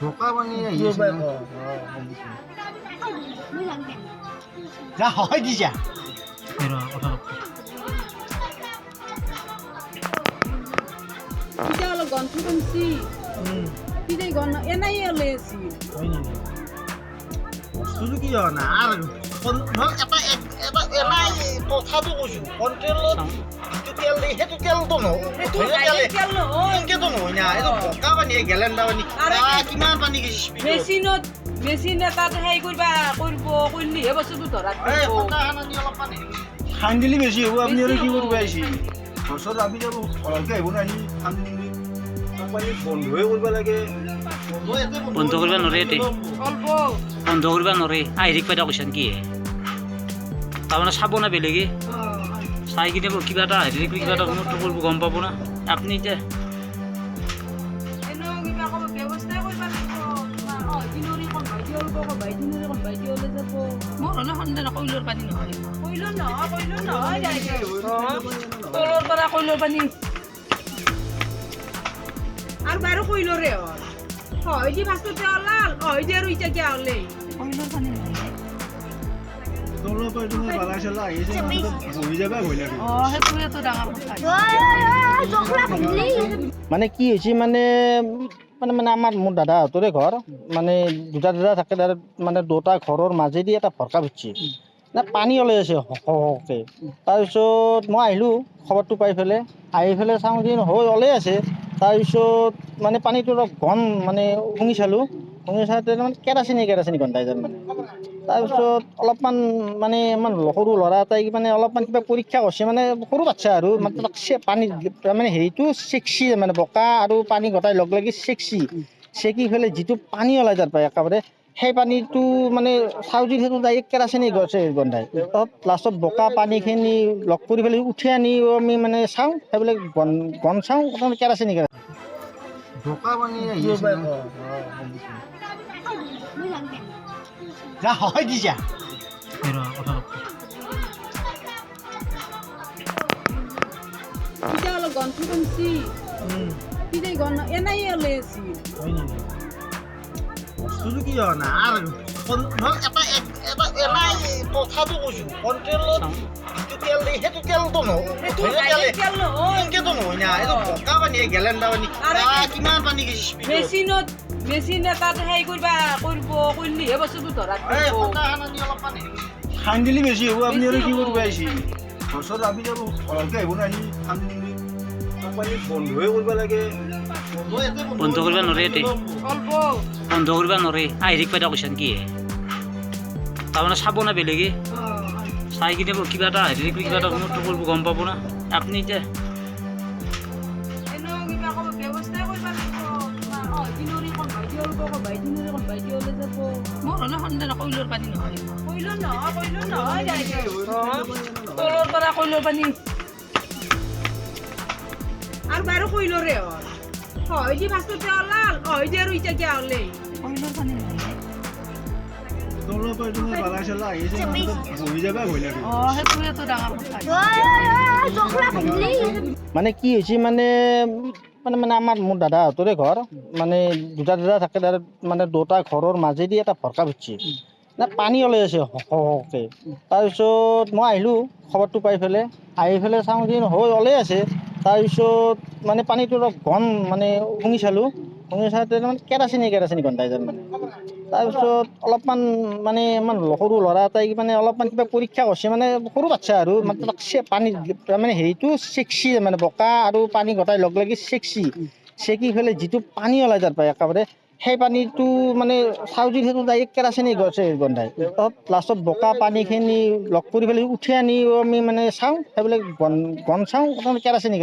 বোকা পানী আহি আছে যা হয় দি যা Kita lo gon tukun si. Kita gon enai ole si. বস্তুটো কি হয় না আর এটা এটা এলাই কথাটো কৈছো কণ্ট্ৰলত যিটো তেল দিয়ে সেইটো তেলটো নহয় নহয় না এইটো বোকা পানী গেলেণ্ডা পানী কিমান পানী গেছি মেচিনত তাত হেৰি কৰিলিহে বস্তুটো ধৰা খান্দিলি বেছি হ'ব আপুনি আৰু কি কৰিব আহিছে বছৰত আমি যাব ভালকৈ আহিব নাহি খান্দিলি বন্ধই কৰিব লাগে বন্ধ কৰিব নোৱাৰে বন্ধ কৰিব নোৱাৰে আহিৰিক পাইতা কৈছে কি তাৰমানে চাব না বেলেগে চাই কিনে কিবা এটা আহিৰিক কিবা এটা উন্নত কৰিব গম পাব না আপুনি এতিয়া কইলৰ পানী তলৰ পৰা কইলৰ পানী আৰু বাৰু কইলৰে হয় যি ফাষ্টতে ওলাল হয় যে আৰু ইটা কি ওলে কইলৰ পানী তলৰ পৰা তুমি বালা চলা আহিছে বহি যাবা ভয় লাগে সেইটোৱেতো ডাঙৰ কথা মানে কি হৈছে মানে আমাৰ মোৰ দাদাহঁতৰে ঘৰ মানে দুটা দাদা থাকে তাত মানে দুটা ঘৰৰ মাজেদি এটা ভৰকা উঠিছে না পানী ওলাই আছে সহকে তাৰপিছত মই আহিলোঁ খবৰটো পাই পেলাই আহি পেলাই চাওঁ যে হৈ ওলাই আছে তাৰপিছত মানে পানীটো অলপ ঘন মানে শুঙি চালোঁ শুঙি চাওঁতে মানে কেৰাচিনি গন্ধাই যেন মানে তাৰপিছত অলপমান মানে ইমান সৰু ল'ৰা এটাই মানে অলপমান কিবা পৰীক্ষা কৰিছে মানে সৰু বাচ্ছা আৰু মানে তাক পানী মানে হেৰিটো চেকচি মানে বোকা আৰু পানী গোটাই লগ লাগি চেকি পেলাই যিটো পানী ওলাই তাৰ পৰা একেবাৰে সেই পানীটো মানে চাউজি সেইটো ডাইৰেক্ট কেৰাচিনি গছে গন্ধাই লাষ্টত বোকা পানীখিনি লগ কৰি পেলাই উঠি আনি আমি মানে চাওঁ সেইবিলাক গন চাওঁ প্ৰথমে কেৰাচিনি বোকা পানী আহি আছে যা হয় দি যা Kita lo gon tukun si. Kita gon enai ole si. বস্তুটো কি হয় না আর এটা এলাই কথাটো কৈছো কণ্ট্ৰলত যিটো তেল দিয়ে সেইটো তেলটো নহয় নহয় না এইটো বোকা পানী গেলেণ্ডা পানী কিমান পানী গেছি মেচিনত তাত হেৰি কৰিলিহে বস্তুটো ধৰা খান্দিলি বেছি হ'ব আপুনি আৰু কি কৰিব আহিছে বছৰত আমি যাব ভালকৈ আহিব নাহি খান্দিলি বন্ধই কৰিব লাগে বন্ধ কৰিব নোৱাৰে বন্ধ কৰিব নোৱাৰে আহিৰিক পাইতা কৈছে কি তাৰমানে চাব না বেলেগে চাই কিনে কিবা এটা আহিৰিক কিবা এটা উন্নত কৰিব গম পাব না আপুনি এতিয়া কইলৰ পানী তলৰ পৰা কইলৰ পানী আৰু বাৰু কইলৰে হয় যি ফাষ্টতে ওলাল হয় যে আৰু ইটা কি ওলে কইলৰ পানী তলৰ পৰা তুমি বালা চলা আহিছে বহি যাবা ভয় লাগে সেইটোৱেতো ডাঙৰ কথা মানে কি হৈছে মানে আমাৰ মোৰ দাদাহঁতৰে ঘৰ মানে দুটা দাদা থাকে তাত মানে দুটা ঘৰৰ মাজেদি এটা ভৰকা উঠিছে না পানী ওলাই আছে সহকে তাৰপিছত মই আহিলোঁ খবৰটো পাই পেলাই আহি পেলাই চাওঁ যে হৈ ওলাই আছে তাৰপিছত মানে পানীটো অলপ ঘন মানে শুঙি চালোঁ শুঙি চাওঁতে মানে কেৰাচিনি গন্ধাই যেন মানে তাৰপিছত অলপমান মানে ইমান সৰু ল'ৰা এটাই মানে অলপমান কিবা পৰীক্ষা কৰিছে মানে সৰু বাচ্ছা আৰু মানে তাক পানী মানে হেৰিটো চেকচি মানে বোকা আৰু পানী গোটাই লগ লাগি চেকি পেলাই যিটো পানী ওলাই তাৰ পৰা একেবাৰে সেই পানীটো মানে চাউজি সেইটো ডাইৰেক্ট কেৰাচিনি গছে গন্ধাই লাষ্টত বোকা পানীখিনি লগ কৰি পেলাই উঠি আনি আমি মানে চাওঁ সেইবিলাক গন চাওঁ প্ৰথমে কেৰাচিনি